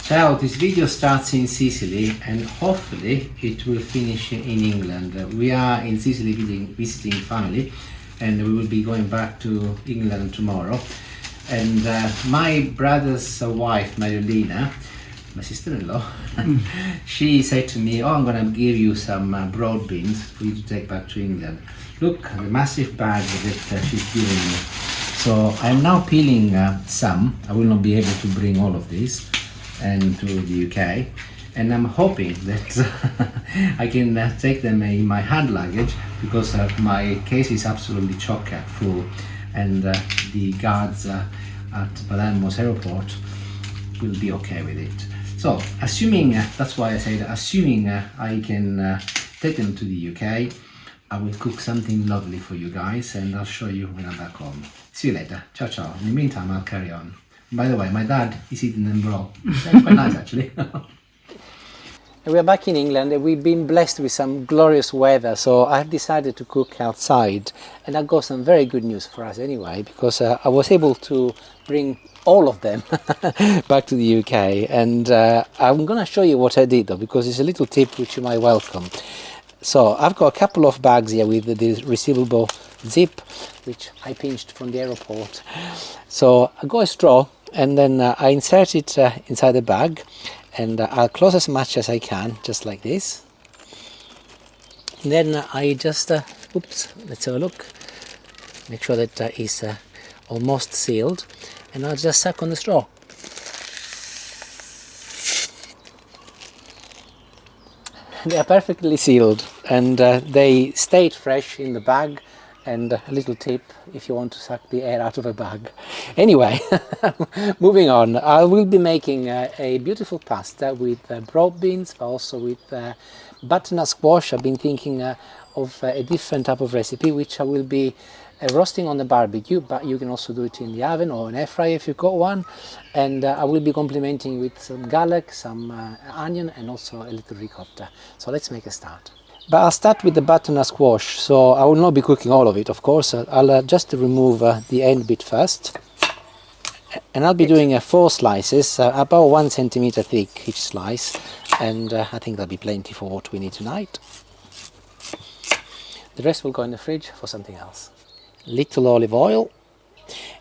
Ciao, this video starts in Sicily and hopefully it will finish in England. We are in Sicily visiting family and we will be going back to England tomorrow. And my brother's wife, Mariolina, my sister-in-law, she said to me, oh, I'm going to give you some broad beans for you to take back to England. Look, the massive bag that she's giving me. So I'm now peeling some. I will not be able to bring all of these and to the UK, and I'm hoping that I can take them in my hand luggage because my case is absolutely chock full, and the guards at Palermo's airport will be okay with it. So assuming, that's why I say that, assuming I can take them to the UK, I will cook something lovely for you guys and I'll show you when I'm back home. See you later. Ciao ciao. In the meantime, I'll carry on. By the way, my dad is eating them raw. That's quite nice actually. We are back in England and we've been blessed with some glorious weather, so I've decided to cook outside, and I've got some very good news for us anyway, because I was able to bring all of them back to the UK, and I'm going to show you what I did though, because it's a little tip which you might welcome. So I've got a couple of bags here with this receivable zip which I pinched from the airport. So I got a straw and then I insert it inside the bag, and I'll close as much as I can, just like this. And then I just, oops, let's have a look, make sure that it's almost sealed, and I'll just suck on the straw. They are perfectly sealed and they stayed fresh in the bag. And a little tip if you want to suck the air out of a bag. Anyway, moving on, I will be making a beautiful pasta with broad beans, but also with butternut squash. I've been thinking of a different type of recipe, which I will be roasting on the barbecue, but you can also do it in the oven or an air fryer if you've got one. And I will be complementing with some garlic, some onion, and also a little ricotta. So let's make a start. But I'll start with the butternut squash, so I will not be cooking all of it, of course. I'll just remove the end bit first. And I'll be doing 4 slices, about 1 centimeter thick each slice, and I think that'll be plenty for what we need tonight. The rest will go in the fridge for something else. Little olive oil,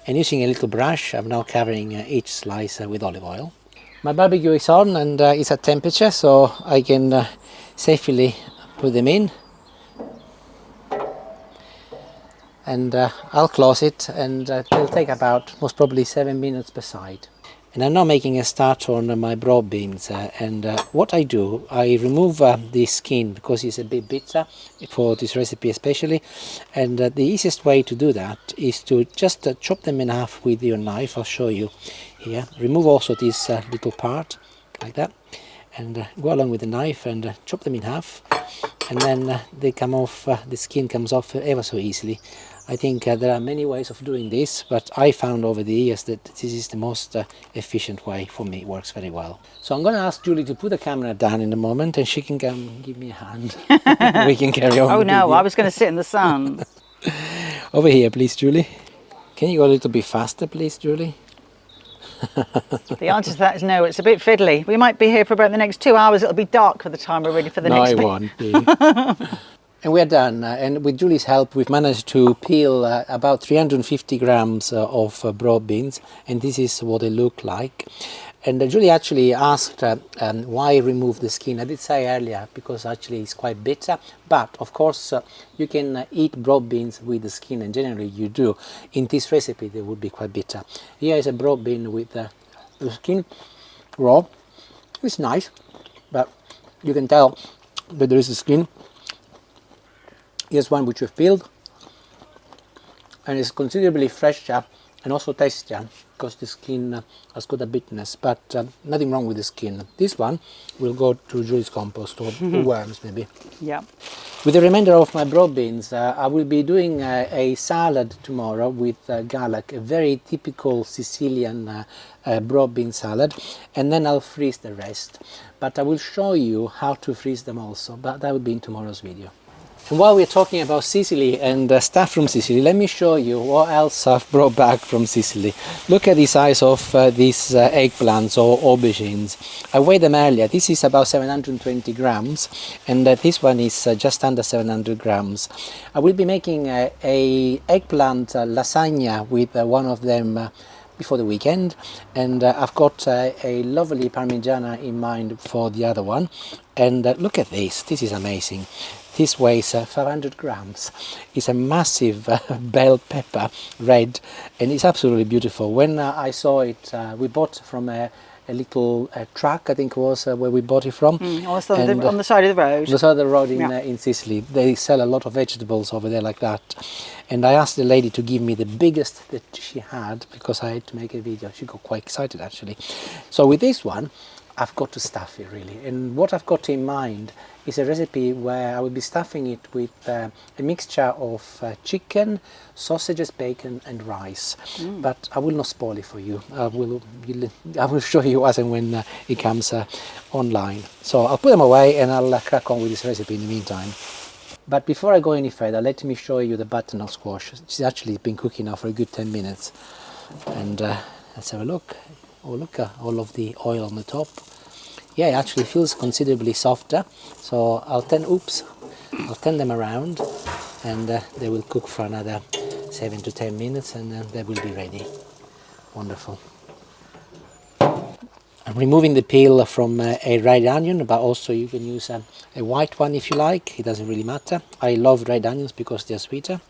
and using a little brush, I'm now covering each slice with olive oil. My barbecue is on and it's at temperature, so I can safely put them in, and I'll close it, and it'll take about most probably 7 minutes per side. And I'm now making a start on my broad beans, and what I do, I remove the skin because it's a bit bitter for this recipe especially, and the easiest way to do that is to just chop them in half with your knife. I'll show you here. Remove also this little part like that, and go along with the knife and chop them in half, and then they come off, the skin comes off ever so easily. I think there are many ways of doing this, but I found over the years that this is the most efficient way for me. It works very well. So I'm going to ask Julie to put the camera down in a moment, and she can come give me a hand. We can carry on. Oh no, I was going to sit in the sun. Over here, please, Julie. Can you go a little bit faster, please, Julie? The answer to that is no. It's a bit fiddly. We might be here for about the next 2 hours. It'll be dark by the time we're ready for the next bit. No, it won't be. And we're done. And with Julie's help, we've managed to peel about 350 grams of broad beans. And this is what they look like. And Julie actually asked why remove the skin. I did say earlier because actually it's quite bitter, but of course you can eat broad beans with the skin, and generally you do. In this recipe they would be quite bitter. Here is a broad bean with the skin raw. It's nice, but you can tell that there is a skin. Here's one which we've peeled, and it's considerably fresher and also tastier because the skin has got a bitterness, but nothing wrong with the skin. This one will go to Julie's compost or worms maybe. Yeah. With the remainder of my broad beans, I will be doing a salad tomorrow with garlic, a very typical Sicilian broad bean salad, and then I'll freeze the rest. But I will show you how to freeze them also, but that will be in tomorrow's video. And while we're talking about Sicily and stuff from Sicily, let me show you what else I've brought back from Sicily. Look at the size of these eggplants or aubergines. I weighed them earlier. This is about 720 grams and this one is just under 700 grams. I will be making a eggplant lasagna with one of them before the weekend, and I've got a lovely Parmigiana in mind for the other one. And look at this is amazing. This weighs 500 grams. It's a massive bell pepper, red, and it's absolutely beautiful. When I saw it, we bought from a little truck, I think it was where we bought it from. Also on the side of the road. On the side of the road in Sicily. They sell a lot of vegetables over there like that. And I asked the lady to give me the biggest that she had because I had to make a video. She got quite excited actually. So with this one, I've got to stuff it really. And what I've got in mind is a recipe where I will be stuffing it with a mixture of chicken, sausages, bacon and rice. But I will not spoil it for you. I will show you as and when it comes online. So I'll put them away and I'll crack on with this recipe in the meantime. But before I go any further, let me show you the butternut squash. It's actually been cooking now for a good 10 minutes. And let's have a look. Oh, look at all of the oil on the top. Yeah, it actually feels considerably softer. So I'll turn them around and they will cook for another 7 to 10 minutes and then they will be ready. Wonderful. I'm removing the peel from a red onion, but also you can use a white one if you like. It doesn't really matter. I love red onions because they're sweeter.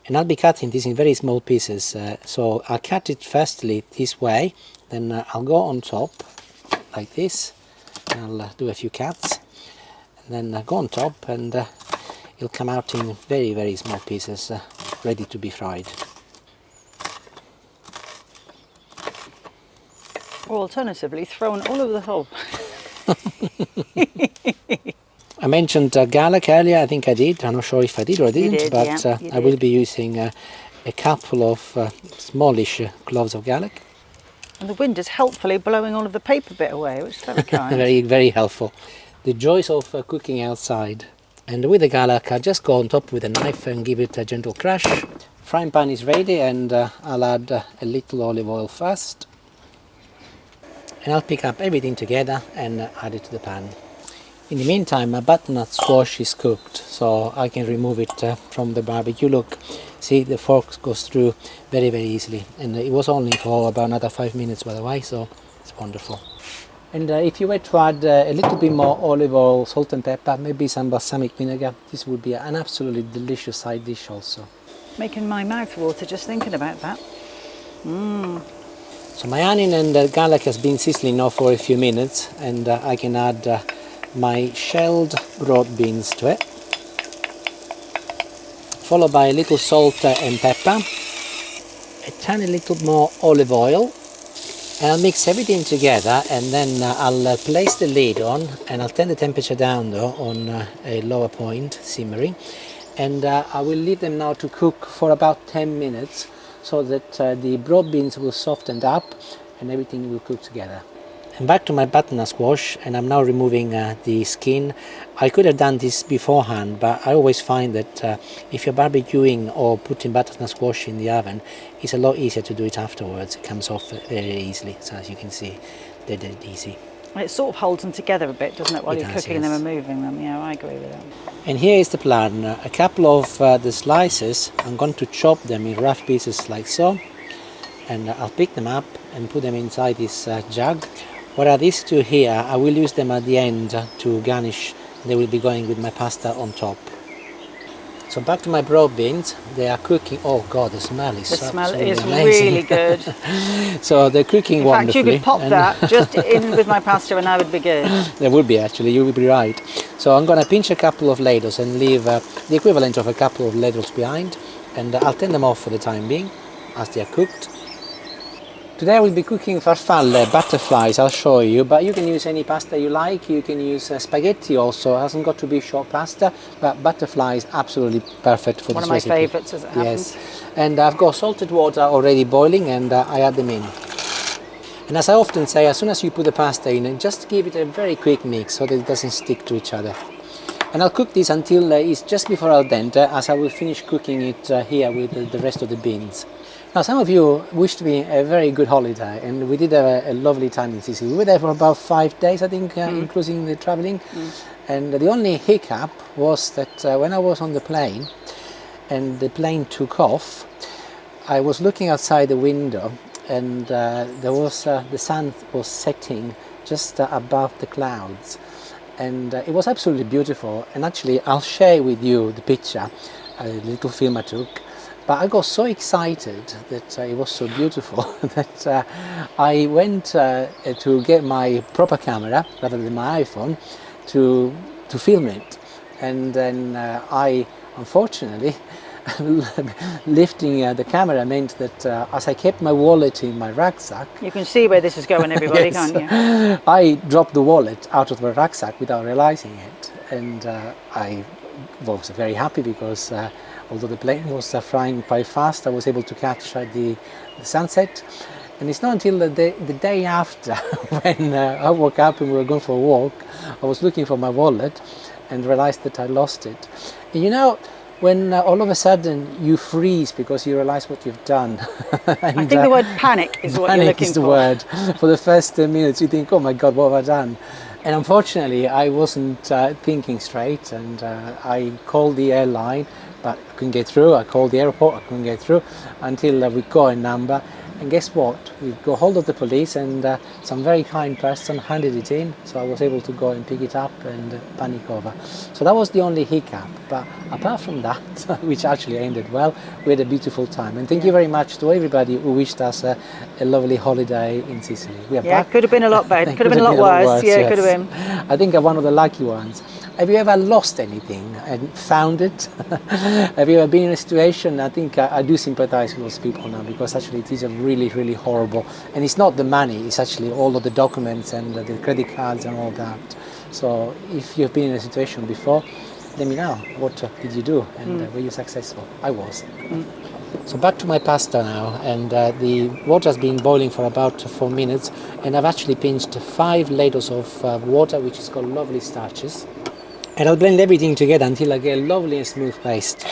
And I'll be cutting this in very small pieces. So I'll cut it firstly this way, then I'll go on top like this. And I'll do a few cuts, and then go on top, and it'll come out in very, very small pieces, ready to be fried. Or alternatively, thrown all over the hole. I mentioned garlic earlier. I think I did. I'm not sure if I did or I didn't, but I will be using a couple of smallish cloves of garlic. And the wind is helpfully blowing all of the paper bit away, which is very kind. Very, very helpful. The joys of cooking outside. And with the garlic, I'll just go on top with a knife and give it a gentle crush. Frying pan is ready, and I'll add a little olive oil first. And I'll pick up everything together and add it to the pan. In the meantime, my butternut squash is cooked, so I can remove it from the barbecue. Look, see, the fork goes through very, very easily. And it was only for about another 5 minutes by the way, so it's wonderful. And if you were to add a little bit more olive oil, salt and pepper, maybe some balsamic vinegar, this would be an absolutely delicious side dish also. Making my mouth water just thinking about that. So my onion and garlic has been sizzling now for a few minutes, and I can add my shelled broad beans to it, followed by a little salt and pepper, a tiny little more olive oil, and I'll mix everything together, and then I'll place the lid on, and I'll turn the temperature down though on a lower point, simmering, and I will leave them now to cook for about 10 minutes so that the broad beans will soften up and everything will cook together. And back to my butternut squash, and I'm now removing the skin. I could have done this beforehand, but I always find that if you're barbecuing or putting butternut squash in the oven, it's a lot easier to do it afterwards. It comes off very easily, so as you can see, they're dead easy. It sort of holds them together a bit, doesn't it, while you're cooking them and moving them? Yeah, I agree with that. And here is the plan. A couple of the slices, I'm going to chop them in rough pieces like so, and I'll pick them up and put them inside this jug. What are these two here? I will use them at the end to garnish. They will be going with my pasta on top. So back to my broad beans. They are cooking. Oh God, the smell is really good. So they're cooking wonderfully. In fact, you could pop that just in with my pasta and I would be good. There would be actually, you would be right. So I'm going to pinch a couple of ladles and leave the equivalent of a couple of ladles behind, and I'll turn them off for the time being as they are cooked. Today I will be cooking farfalle, butterflies, I'll show you, but you can use any pasta you like. You can use spaghetti also, it hasn't got to be short pasta, but butterfly is absolutely perfect for this recipe. One of my favourites as it happens. Yes, and I've got salted water already boiling, and I add them in. And as I often say, as soon as you put the pasta in, just give it a very quick mix so that it doesn't stick to each other. And I'll cook this until it's just before al dente, as I will finish cooking it here with the rest of the beans. Now, some of you wished me a very good holiday, and we did have a lovely time in Sicily. We were there for about 5 days, I think, including the traveling. And the only hiccup was that when I was on the plane and the plane took off, I was looking outside the window, and there was the sun was setting just above the clouds, and it was absolutely beautiful. And actually, I'll share with you the picture, a little film I took. But I got so excited that it was so beautiful that I went to get my proper camera rather than my iPhone to film it, and then I unfortunately lifting the camera meant that as I kept my wallet in my rucksack, You can see where this is going, everybody, yes, can't you? I dropped the wallet out of the rucksack without realizing it, and I was very happy because although the plane was flying quite fast, I was able to catch the sunset. And it's not until the day after when I woke up and we were going for a walk, I was looking for my wallet and realized that I lost it. And you know, when all of a sudden you freeze because you realize what you've done. And, I think the word panic is what you're looking Panic is the for. word. For the first 10 minutes you think, oh my God, what have I done? And unfortunately I wasn't thinking straight, and I called the airline, but I couldn't get through. I called the airport, I couldn't get through until we got a number. And guess what? We got hold of the police, and some very kind person handed it in, so I was able to go and pick it up and panic over. So that was the only hiccup. But apart from that, which actually ended well, we had a beautiful time. And thank you very much to everybody who wished us a lovely holiday in Sicily. We are back. Could have been a lot better. Could have been a lot worse. Yeah, yes. could have been. I think I'm one of the lucky ones. Have you ever lost anything and found it? Have you ever been in a situation? I think I do sympathize with those people now, because actually it is a really, really horrible. And it's not the money, it's actually all of the documents and the credit cards and all that. So if you've been in a situation before, let me know. What did you do? And were you successful? I was. So back to my pasta now, and the water has been boiling for about 4 minutes, and I've actually pinched 5 ladles of water, which has got lovely starches. And I'll blend everything together until I get a lovely and smooth paste.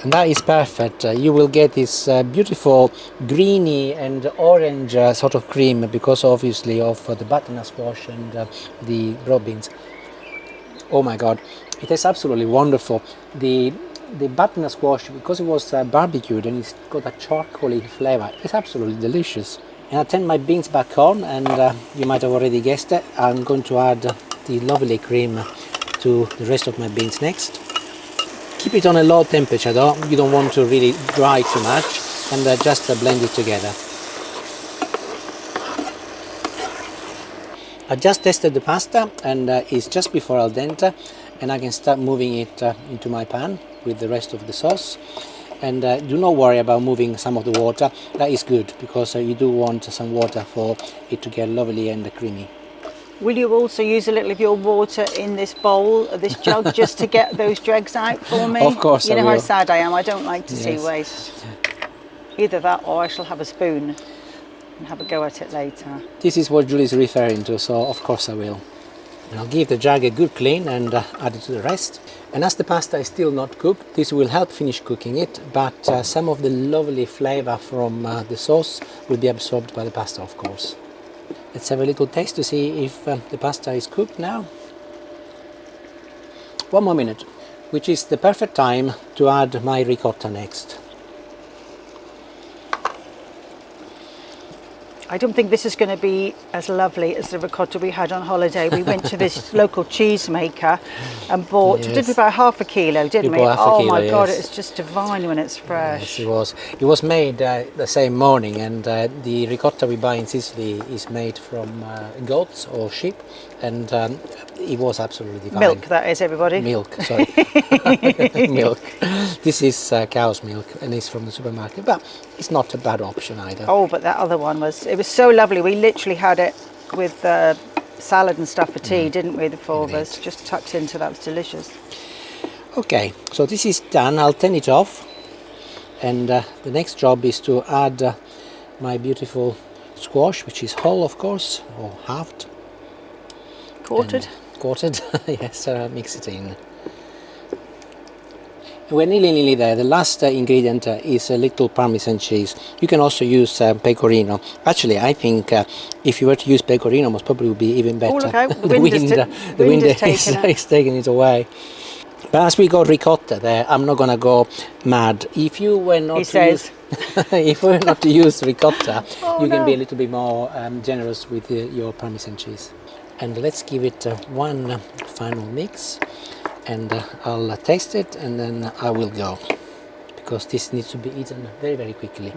And that is perfect. You will get this beautiful greeny and orange sort of cream, because obviously of the butternut squash and the broad beans. Oh my God, it is absolutely wonderful. The butternut squash, because it was barbecued and it's got a charcoaly flavor, it's absolutely delicious. And I'll turn my beans back on, and you might have already guessed it, I'm going to add the lovely cream to the rest of my beans next. Keep it on a low temperature though, you don't want to really dry too much, and just blend it together. I just tested the pasta, and it's just before al dente, and I can start moving it into my pan with the rest of the sauce. And do not worry about moving some of the water. That is good, because you do want some water for it to get lovely and creamy. Will you also use a little of your water in this bowl, this jug, just to get those dregs out for me? Of course You know I how will. sad I am. I don't like to see Yes. waste. Either that, or I shall have a spoon and have a go at it later. This is what Julie's referring to, so of course I will. And I'll give the jug a good clean and add it to the rest. And as the pasta is still not cooked, this will help finish cooking it, but some of the lovely flavor from the sauce will be absorbed by the pasta, of course. Let's have a little taste to see if the pasta is cooked now. 1 more minute, which is the perfect time to add my ricotta next. I don't think this is going to be as lovely as the ricotta we had on holiday. We went to this local cheesemaker and bought, Yes. did we about half a kilo, didn't we? bought half a Oh kilo, my God, yes. it's just divine when it's fresh. Yes, it was. It was made the same morning, and the ricotta we buy in Sicily is made from goats or sheep, and it was absolutely divine. Milk, that is, everybody. Milk, sorry. Milk. This is cow's milk, and it's from the supermarket, but it's not a bad option either. Oh, but that other one it was so lovely. We literally had it with salad and stuff for tea, didn't we, the four of us? Just tucked into that, was delicious. Okay, so this is done. I'll turn it off, and the next job is to add my beautiful squash, which is whole, of course, or halved. Quartered. Quartered, yes, mix it in. We're nearly there. The last ingredient is a little Parmesan cheese. You can also use pecorino. Actually, I think if you were to use pecorino, most probably would be even better. Oh, look out, the wind is taking it away. But as we got ricotta there, I'm not going to go mad. If you were not if we were not to use ricotta, you can be a little bit more generous with your Parmesan cheese. And let's give it one final mix. And I'll taste it, and then I will go, because this needs to be eaten very, very quickly.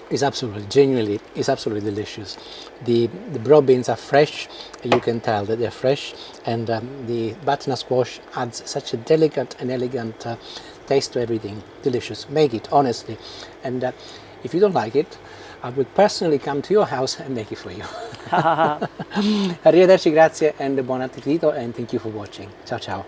It's absolutely, genuinely, it's absolutely delicious. The broad beans are fresh, you can tell that they're fresh, and the butternut squash adds such a delicate and elegant taste to everything. Delicious. Make it, honestly. And if you don't like it, I would personally come to your house and make it for you. Arrivederci, grazie, and buon appetito, and thank you for watching. Ciao ciao.